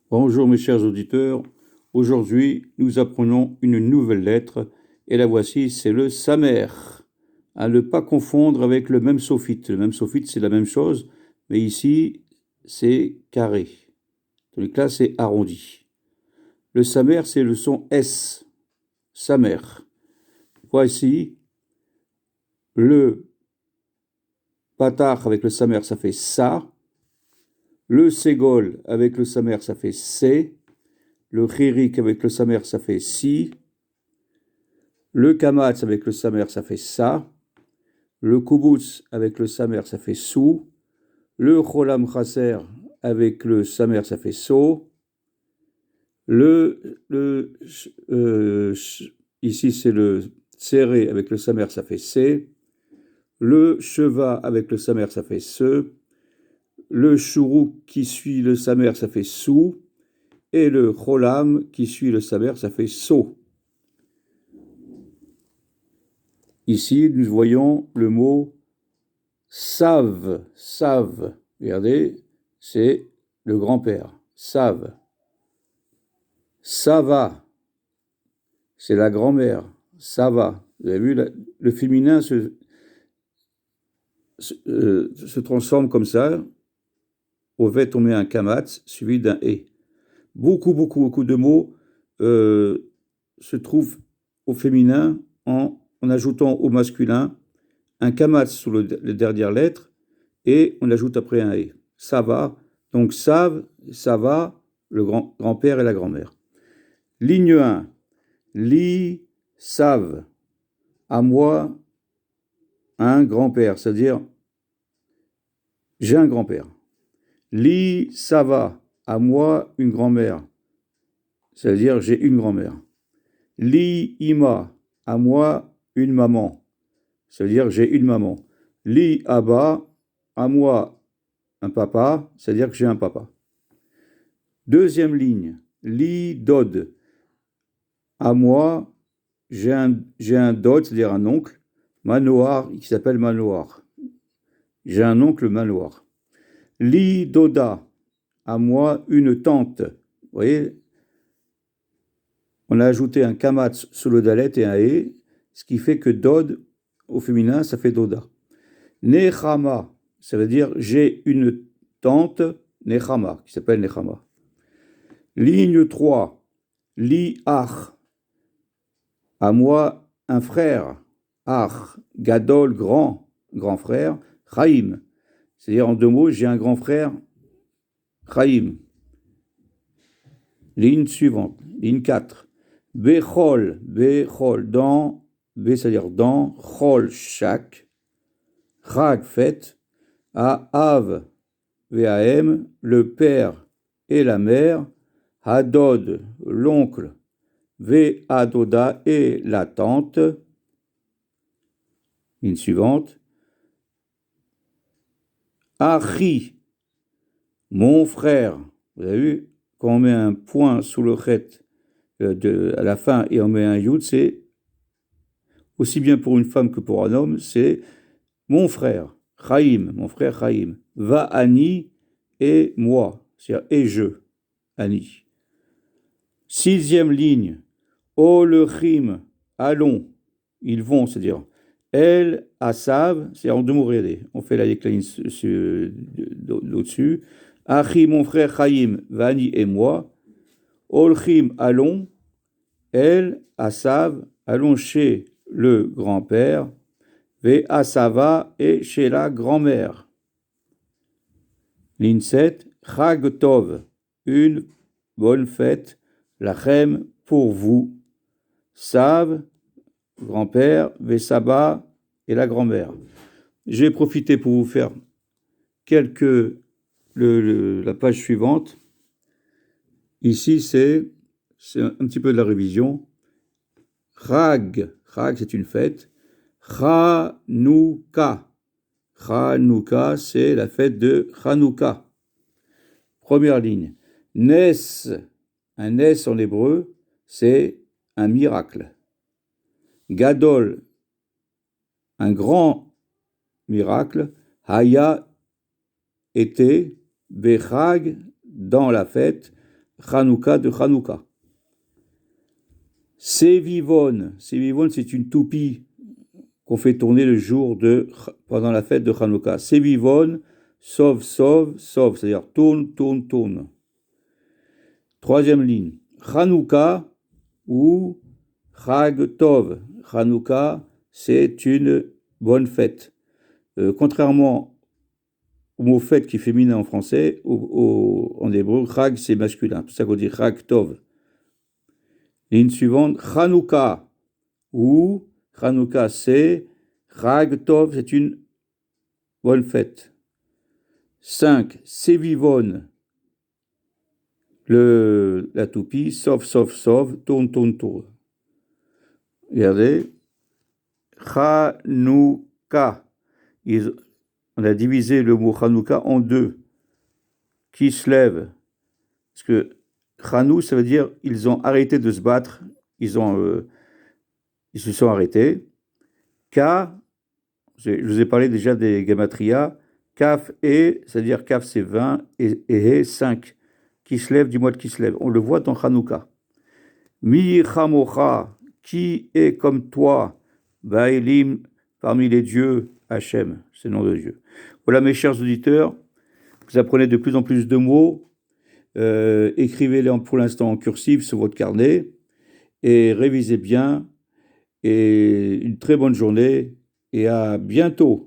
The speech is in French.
Bonjour mes chers auditeurs, aujourd'hui nous apprenons une nouvelle lettre et la voici, c'est le Samer. À ne pas confondre avec le même sophite. Le même sophite c'est la même chose, mais ici c'est carré. Dans les cas c'est arrondi. Le Samer c'est le son S, Samer. Voici le Patach avec le Samer ça fait Sa, le Ségol avec le Samer ça fait C, le Chirik avec le Samer ça fait Si, le Kamatz avec le Samer, ça fait Sa. Le Kubutz avec le Samer, ça fait Sou. Le Cholam Chaser avec le Samer, ça fait So. Ici, c'est le Serré avec le Samer, ça fait C. Le Sheva avec le Samer, ça fait Se. Le Shuruk qui suit le Samer, ça fait Sou. Et le Cholam qui suit le Samer, ça fait So. Ici, nous voyons le mot Save, Save. Regardez, c'est le grand-père. Save. Sava, c'est la grand-mère. Sava. Vous avez vu, le féminin se transforme comme ça. Au vet, on met un kamatz suivi d'un e. Beaucoup de mots se trouvent au féminin en ajoutant au masculin un kamatz sur les dernières lettres et on ajoute après un et. Ça va. Donc save, ça va, le grand-père et la grand-mère. Ligne 1. Li, save. À moi, un grand-père, c'est-à-dire j'ai un grand-père. Li, ça va. À moi, une grand-mère, c'est-à-dire j'ai une grand-mère. Li, ima. À moi, une maman, c'est-à-dire j'ai une maman. Li, abba. À moi, un papa, c'est-à-dire que j'ai un papa. Deuxième ligne, li dod. À moi, j'ai un dod, c'est-à-dire un oncle, Manoir, qui s'appelle Manoir. J'ai un oncle Manoir. Li doda. À moi, une tante. Vous voyez, on a ajouté un kamatz sous le dalet et un e, ce qui fait que dod, au féminin, ça fait doda. Nechama, ça veut dire j'ai une tante, Nechama, qui s'appelle Nechama. Ligne 3, li ach. À moi, un frère, ach, gadol, grand frère, chaim. C'est-à-dire en deux mots, j'ai un grand frère, chaim. Ligne suivante, ligne 4. Bechol, dans, B c'est-à-dire dans, chol, chaque, chag, fête, à av, vam, le père et la mère, hadod, l'oncle, adoda et la tante. Ligne suivante. Achi, mon frère. Vous avez vu, quand on met un point sous le chet à la fin et on met un yud, c'est aussi bien pour une femme que pour un homme, c'est mon frère, Chaim, mon frère Chaim. Va Ani et moi, c'est-à-dire et je, Ani. Sixième ligne, Olechim, allons, ils vont, c'est-à-dire El Asav, c'est en deux mots, regardez, on fait la décline d'au-dessus. Achi, mon frère Chaim, Vani et moi. Olchim, allons. El Asav, allons chez le grand-père. Ve Asava et chez la grand-mère. Ligne 7, Chag Tov, une bonne fête. Lachem, pour vous. Sav, grand-père, Vesaba et la grand-mère. J'ai profité pour vous faire la page suivante. Ici, c'est un petit peu de la révision. Chag, c'est une fête. Chanouka. Chanouka, c'est la fête de Chanouka. Première ligne. Nes, un nes en hébreu, c'est un miracle. Gadol, un grand miracle. Haya, était. Bechag, dans la fête. Hanouka de Hanouka. Sevivon, c'est une toupie qu'on fait tourner le jour pendant la fête de Hanouka. Sevivon, sauve, c'est-à-dire tourne. Troisième ligne. Hanouka ou Chag Tov. Hanouka, c'est une bonne fête. Contrairement au mot fête qui est féminin en français, en hébreu, Chag c'est masculin. C'est pour ça qu'on dit Chag Tov. Ligne suivante, Hanouka ou Hanouka, c'est Chag Tov, c'est une bonne fête. 5. Sevivon, la toupie, sauve, tourne. Regardez. Hanouka. On a divisé le mot Hanouka en deux. Qui se lève. Parce que Hanou, ça veut dire ils ont arrêté de se battre. Ils se sont arrêtés. Ka, je vous ai parlé déjà des Gematria. Kaf et, c'est-à-dire Kaf c'est 20 et He 5. Qui se lève du mois de qui se lève. On le voit dans Hanouka. Mi Chamocha, qui est comme toi, Baelim, parmi les dieux, Hachem, c'est le nom de Dieu. Voilà mes chers auditeurs, vous apprenez de plus en plus de mots, écrivez-les pour l'instant en cursive sur votre carnet, et révisez bien, et une très bonne journée, et à bientôt.